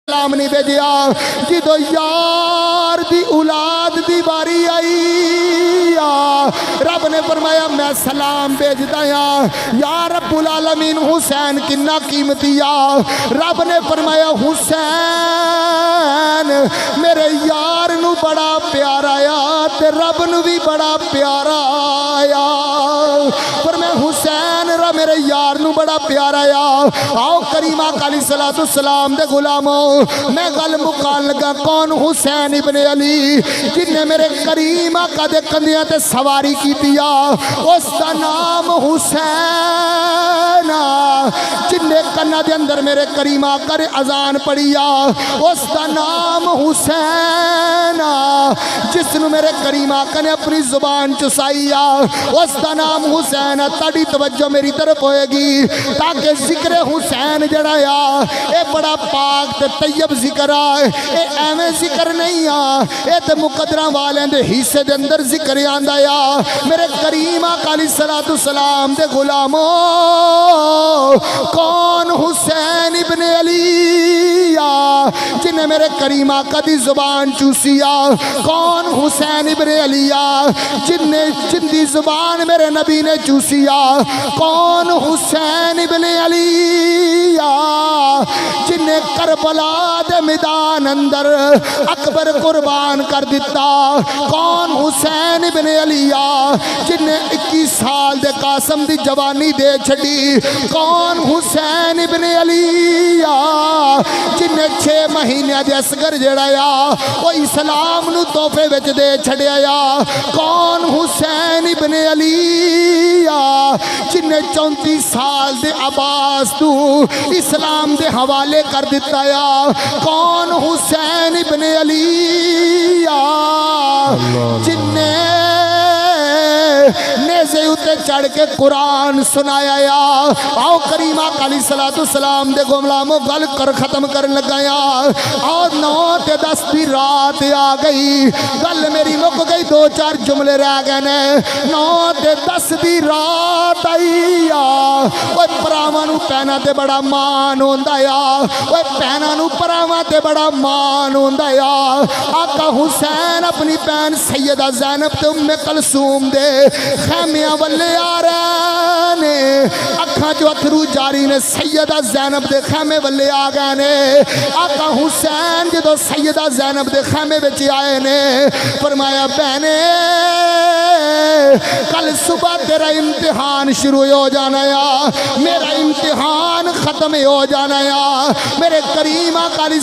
سلام نہیں بھیجیا جدو یار دی اولاد دی باری آئی رب نے فرمایا میں سلام بھیجدا یا رب العالمین حسین کنا قیمتی رب نے فرمایا حسین میرے یار نو بڑا پیارا تے رب نو بھی بڑا پیارا پر میں حسین را میرے یار نو بڑا پیارا آؤ کریم آقا علیہ السلام دے غلاموں میں گل مکان لگا کون حسین ابن علی جن نے میرے کریم آقا دے کندیاں تے سواری کی دیا اس دا نام حسین جن نے کنہ دے اندر میرے کریم آقا نے اذان پڑھیا اس دا نام حسین جس نو میرے کریم آقا نے اپنی زبان چسائی اس دا نام حسین تاڑی توجہ میری طرف ہوئے گی تاکہ ذکر حسین جڑا اے بڑا پاک تے طیب ذکر اے ایویں ذکر نہیں اے تے مقدرہ والے دے حصے دے اندر ذکر آندا میرے کریم آقا علیہ السلام دے غلاموں کون حسین ابن علی جنہیں میرے کریم آقا دی زبان چوسی کون حسین ابن علی جن دی زبان میرے نبی نے چوسی کون حسین ابن علی جنہیں کربلا دے میدان اندر اکبر قربان کر دیتا کون حسین ابن علی جنہیں 21 سال دے قاسم دی جوانی دے چھڑی کون حسین ابن علی جنہیں 6 مہینے دے اصغر جڑایا وہ اسلام نو تحفے وچ دے چھڑیا کون حسین ابن علی جنہیں 34 سال دے عباس تو اسلام دے حوالے کر دیتا کون حسین ابن علی جنہیں نیزے اتے چڑھ کے قرآن سنایا آؤ کریم آقا علیہ السلام دے غلاموں گل کر ختم کرن لگایا اور 9 تے 10 دی رات آ گئی گل میری مک گئی 2-4 جملے رہ گئے نے 9 تے 10 دی رات آئی اوہ پراواں نو پہنا تے بڑا مان ہوندا اوہ پہنا نو پراواں تے بڑا مان ہوندا آقا حسین اپنی بہن سیدہ زینب تے ام کلثوم دے خیمیاں والے آ رہے نے اکھاں جو اتھرو جاری نے سیدہ زینب دے خیمے والے آ گئے نے آقا حسین جدو سیدہ زینب دے خیمے بچے آئے نے فرمایا بہنے کل صبح تیرا امتحان شروع ہو جانا میرا امتحان ختم ہو جانا میرے کریم آقا علیہ